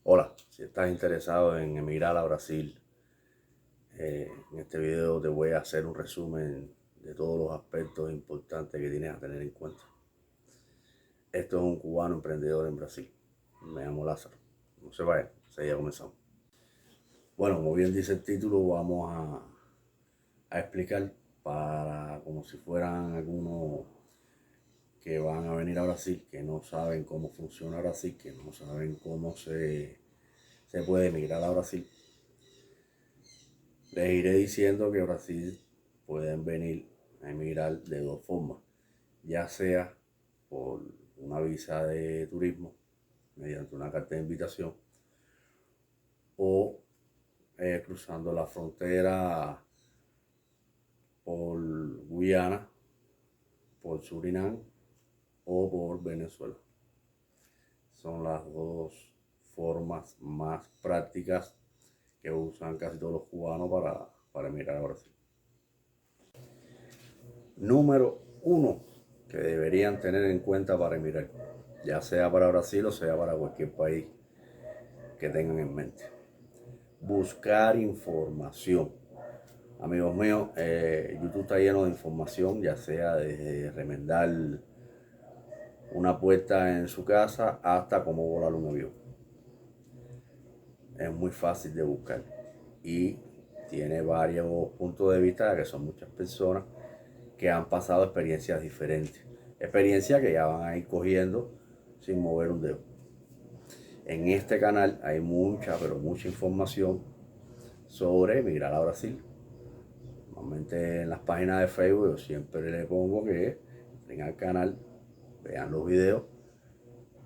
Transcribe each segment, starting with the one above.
Hola, si estás interesado en emigrar a Brasil, en este video te voy a hacer un resumen de todos los aspectos importantes que tienes a tener en cuenta. Esto es un cubano emprendedor en Brasil. Me llamo Lázaro. No se vayan, ya comenzamos. Bueno, como bien dice el título, vamos a explicar para como si fueran algunos que van a venir a Brasil, que no saben cómo funciona Brasil, que no saben cómo se puede emigrar a Brasil. Les iré diciendo que Brasil pueden venir a emigrar de dos formas, ya sea por una visa de turismo mediante una carta de invitación o cruzando la frontera por Guyana, por Surinam o por Venezuela. Son las dos formas más prácticas que usan casi todos los cubanos para emigrar a Brasil. Número 1 que deberían tener en cuenta para emigrar, ya sea para Brasil o sea para cualquier país que tengan en mente. Buscar información. Amigos míos, YouTube está lleno de información, ya sea desde remendar una puerta en su casa hasta cómo volar un avión. Es muy fácil de buscar y tiene varios puntos de vista, que son muchas personas que han pasado experiencias diferentes, experiencias que ya van a ir cogiendo sin mover un dedo. En este canal hay mucha, pero mucha información sobre emigrar a Brasil. Normalmente en las páginas de Facebook yo siempre le pongo que entren al canal, vean los videos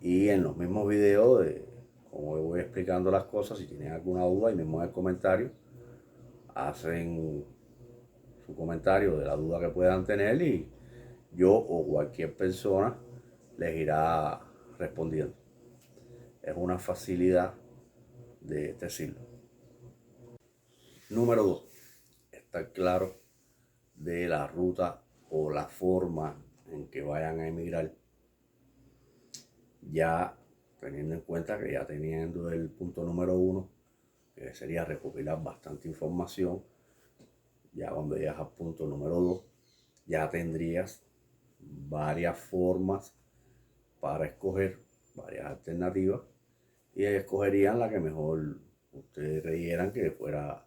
y en los mismos videos de cómo voy explicando las cosas, si tienen alguna duda y mismo en el comentario hacen su comentario de la duda que puedan tener y yo o cualquier persona les irá respondiendo. Es una facilidad de decirlo. Número 2, estar claro de la ruta o la forma en que vayan a emigrar, ya teniendo en cuenta que ya teniendo el punto número 1, que sería recopilar bastante información, ya cuando llegas al punto número 2, ya tendrías varias formas para escoger, varias alternativas, y escogerían la que mejor ustedes creyeran que fuera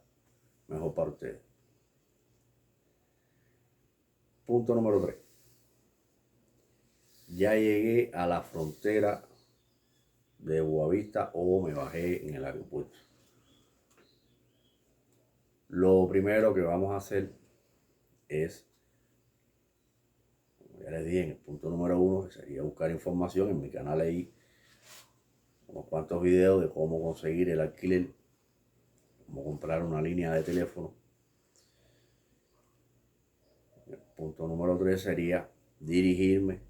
mejor para ustedes. Punto número 3. Ya llegué a la frontera de Boavista o me bajé en el aeropuerto. Lo primero que vamos a hacer es, como ya les dije en el punto número 1, que sería buscar información. En mi canal hay unos cuantos videos de cómo conseguir el alquiler, cómo comprar una línea de teléfono. El punto número 3 sería dirigirme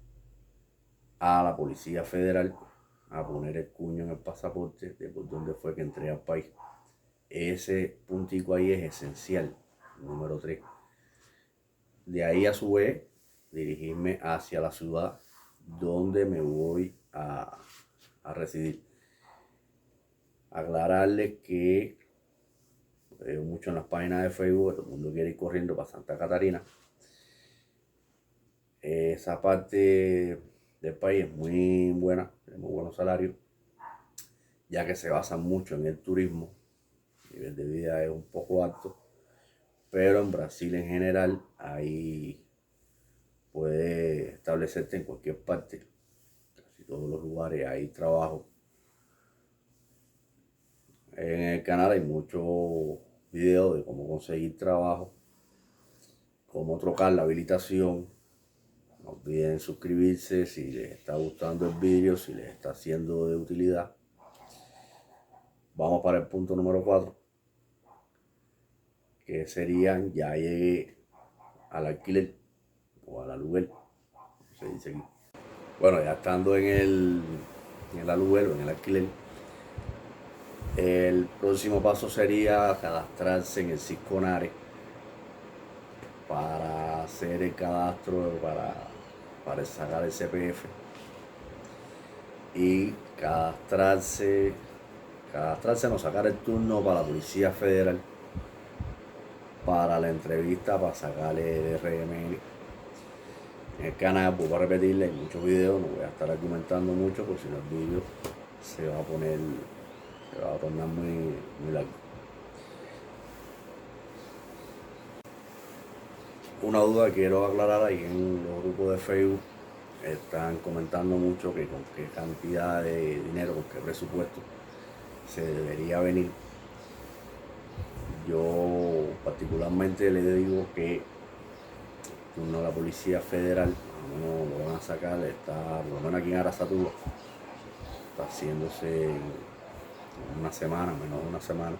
a la Policía Federal a poner el cuño en el pasaporte de por dónde fue que entré al país. Ese puntico ahí es esencial, número 3. De ahí a su vez dirigirme hacia la ciudad donde me voy a residir. Aclararles que veo mucho en las páginas de Facebook, todo el mundo quiere ir corriendo para Santa Catarina. Esa parte del país es muy buena, tiene muy buenos salarios, ya que se basa mucho en el turismo. El nivel de vida es un poco alto, pero en Brasil en general ahí puede establecerte en cualquier parte, casi todos los lugares hay trabajo. En el canal hay muchos videos de cómo conseguir trabajo, cómo trocar la habilitación. No olviden suscribirse si les está gustando el vídeo, si les está siendo de utilidad. Vamos para el punto número 4, que serían, ya llegué al alquiler o al aluguel, como se dice aquí. Bueno, ya estando en el aluguel o en el alquiler, el próximo paso sería cadastrarse en el Cisconare para hacer el cadastro, para sacar el CPF y cadastrarse, cadastrarse, no, sacar el turno para la Policía Federal, para la entrevista, para sacarle el RMN. En el canal, vuelvo a repetirle, hay muchos videos, no voy a estar argumentando mucho, porque si no el vídeo se va a tornar muy largo. Una duda que quiero aclarar: ahí en los grupos de Facebook están comentando mucho que con qué cantidad de dinero, con qué presupuesto se debería venir. Yo particularmente le digo que uno de la Policía Federal, más o menos lo van a sacar, está por lo menos aquí en Arasatúa, está haciéndose en una semana, menos de una semana.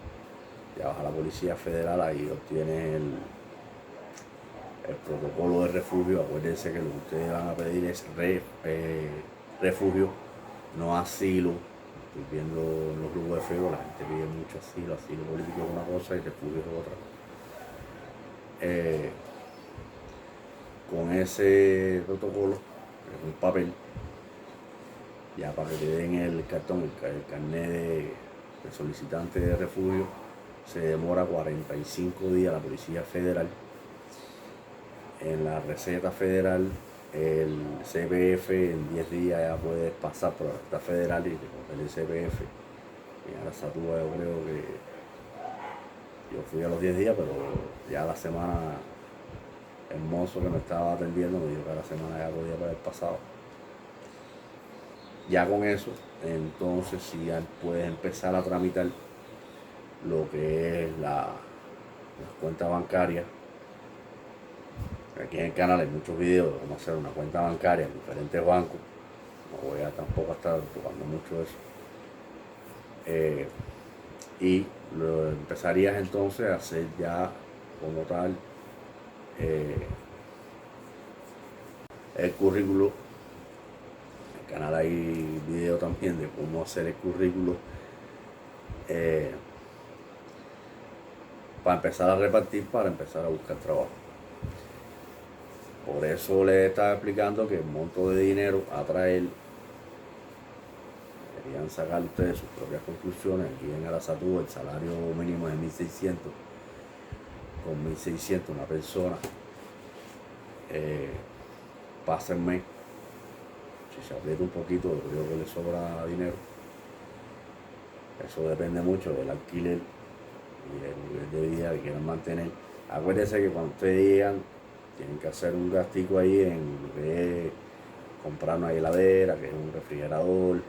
Ya baja la Policía Federal, ahí obtiene el protocolo de refugio. Acuérdense que lo que ustedes van a pedir es refugio, no asilo. Estoy viendo en los grupos de Facebook, la gente pide mucho asilo político es una cosa y refugio es otra. Con ese protocolo, que es un papel, ya para que te den el cartón, el carnet de solicitante de refugio, se demora 45 días la Policía Federal. En la receta federal, el CPF en 10 días ya puedes pasar por la receta federal y recoger el CPF. Y ahora Satúa, yo creo que yo fui a los 10 días, pero ya la semana, el mozo que me estaba atendiendo me dijo que a la semana ya podía haber pasado. Ya con eso, entonces sí ya puedes empezar a tramitar lo que es las cuentas bancarias. Aquí en el canal hay muchos videos de cómo hacer una cuenta bancaria en diferentes bancos. No voy a tampoco estar tocando mucho eso. Y lo empezarías entonces a hacer ya como tal el currículo. En el canal hay video también de cómo hacer el currículo para empezar a repartir, para empezar a buscar trabajo. Por eso les estaba explicando que el monto de dinero a traer, deberían sacar ustedes sus propias conclusiones. Aquí en Arasatú el salario mínimo es 1.600. Con 1.600 una persona pasa el mes. Si se aprieta un poquito, yo creo que le sobra dinero. Eso depende mucho del alquiler y del nivel de vida que quieran mantener. Acuérdense que cuando ustedes llegan, tienen que hacer un gastico ahí en lo que es comprar una heladera, que es un refrigerador,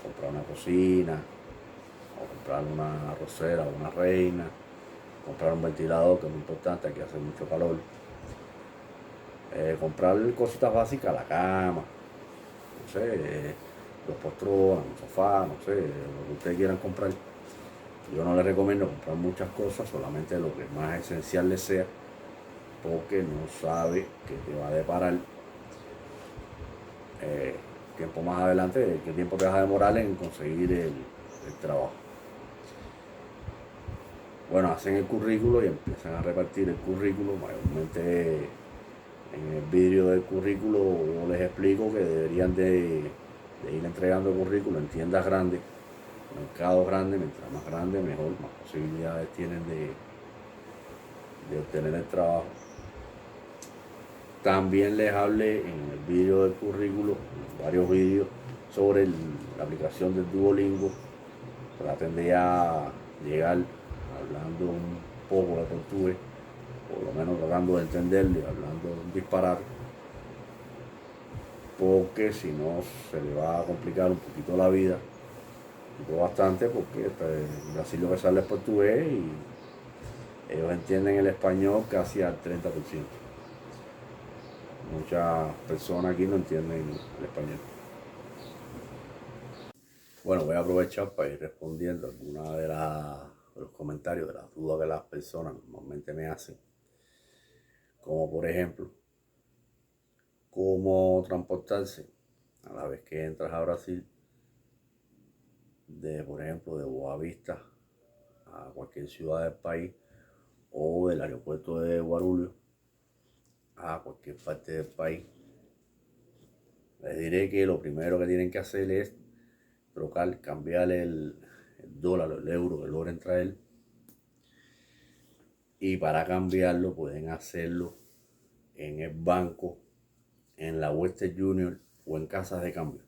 comprar una cocina, o comprar una arrocera o una reina, comprar un ventilador, que es muy importante, aquí hace mucho calor, comprar cositas básicas, la cama, no sé, los postrones, un sofá, no sé, lo que ustedes quieran comprar. Yo no les recomiendo comprar muchas cosas, solamente lo que más esencial les sea, porque no sabe qué te va a deparar tiempo más adelante, qué tiempo te vas a demorar en conseguir el trabajo. Bueno, hacen el currículo y empiezan a repartir el currículo. Mayormente en el vídeo del currículo yo les explico que deberían de ir entregando el currículo en tiendas grandes, mercados grandes. Mientras más grande mejor, más posibilidades tienen de obtener el trabajo. También les hablé en el vídeo del currículo, en varios vídeos, sobre la aplicación del Duolingo. Traten de ya llegar hablando un poco de portugués, por lo menos tratando de entenderlo y hablando un disparate, porque si no se le va a complicar un poquito la vida, un poco bastante, porque en Brasil lo que sale es portugués y ellos entienden el español casi al 30%. Muchas personas aquí no entienden el español. Bueno, voy a aprovechar para ir respondiendo algunas de los comentarios, de las dudas que las personas normalmente me hacen. Como por ejemplo, cómo transportarse a la vez que entras a Brasil, por ejemplo, de Boavista a cualquier ciudad del país, o del aeropuerto de Guarulhos a cualquier parte del país. Les diré que lo primero que tienen que hacer es trocar, cambiar el dólar, el euro, que logren traer. Y para cambiarlo pueden hacerlo en el banco, en la Western Union o en casas de cambio.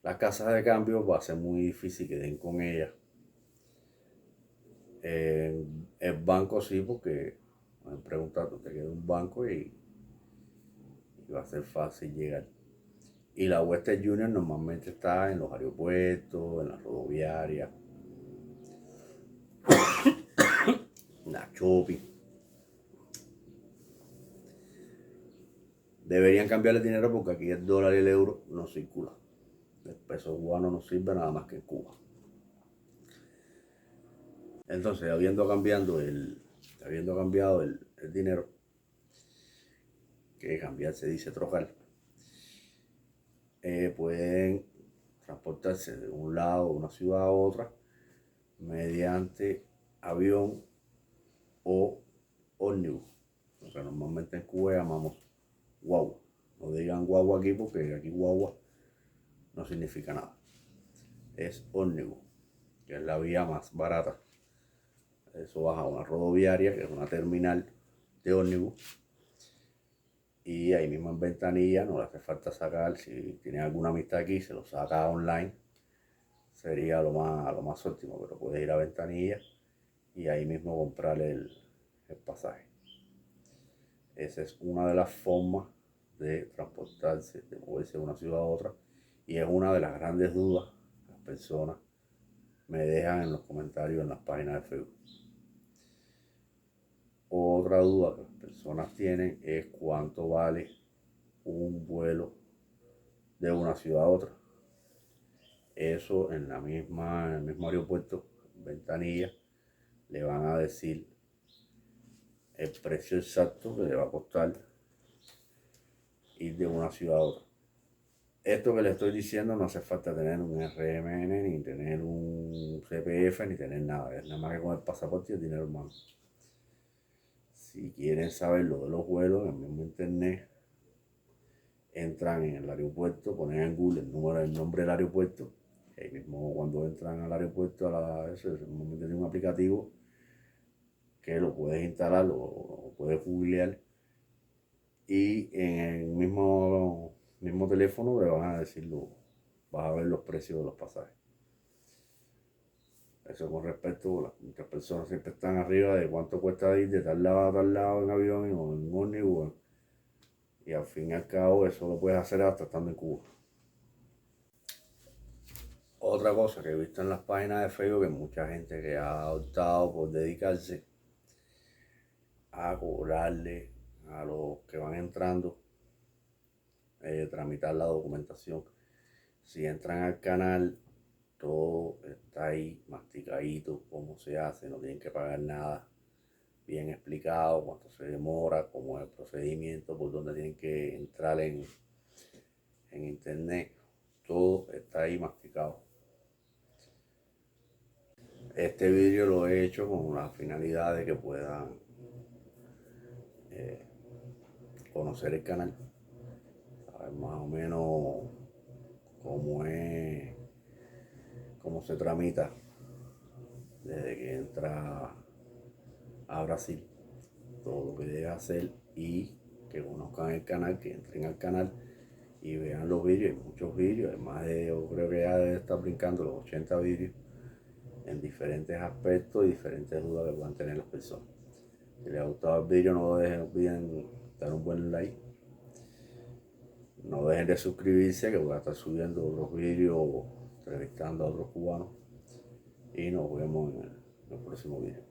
Las casas de cambio va a ser muy difícil que den con ellas. El banco sí, porque me han preguntado, te queda un banco y va a ser fácil llegar. Y la Western Union normalmente está en los aeropuertos, en las rodoviarias, en la shopping. Deberían cambiar el dinero porque aquí el dólar y el euro no circulan. El peso cubano no sirve nada más que en Cuba. Entonces, habiendo cambiado el dinero, que cambiar se dice trocar, pueden transportarse de un lado, de una ciudad a otra, mediante avión o ómnibus, lo que normalmente en Cuba llamamos guagua. No digan guagua aquí porque aquí guagua no significa nada. Es ómnibus, que es la vía más barata. Eso baja a una rodoviaria, que es una terminal de ómnibus. Y ahí mismo en ventanilla no le hace falta sacar, si tiene alguna amistad aquí, se lo saca online. Sería lo más óptimo, pero puedes ir a ventanilla y ahí mismo comprar el pasaje. Esa es una de las formas de transportarse, de moverse de una ciudad a otra. Y es una de las grandes dudas que las personas me dejan en los comentarios en las páginas de Facebook. Otra duda que las personas tienen es cuánto vale un vuelo de una ciudad a otra. Eso en el mismo aeropuerto, ventanilla, le van a decir el precio exacto que le va a costar ir de una ciudad a otra. Esto que le estoy diciendo no hace falta tener un RMN, ni tener un CPF, ni tener nada. Es nada más que con el pasaporte y el dinero en mano. Si quieren saber lo de los vuelos, en el mismo internet, entran en el aeropuerto, ponen en Google el nombre del aeropuerto. Y ahí mismo cuando entran al aeropuerto, tiene un aplicativo que lo puedes instalar, lo puedes googlear. Y en el mismo teléfono le van a decir, vas a ver los precios de los pasajes. Eso con respecto, muchas personas siempre están arriba de cuánto cuesta ir de tal lado a tal lado en avión o en ómnibus. Y al fin y al cabo eso lo puedes hacer hasta estando en Cuba. Otra cosa que he visto en las páginas de Facebook es mucha gente que ha optado por dedicarse a cobrarle a los que van entrando, tramitar la documentación. Si entran al canal, todo está ahí masticadito, cómo se hace, no tienen que pagar nada, bien explicado, cuánto se demora, cómo es el procedimiento, por dónde tienen que entrar en internet, todo está ahí masticado. Este vídeo lo he hecho con la finalidad de que puedan conocer el canal, saber más o menos cómo se tramita desde que entra a Brasil, todo lo que debe hacer, y que conozcan el canal, que entren al canal y vean los vídeos. Hay muchos vídeos, además yo creo que ya debe estar brincando los 80 vídeos en diferentes aspectos y diferentes dudas que puedan tener las personas. Si les ha gustado el vídeo, no olviden dar un buen like. No dejen de suscribirse, que voy a estar subiendo otros vídeos entrevistando a otros cubanos. Y nos vemos en el próximo vídeo.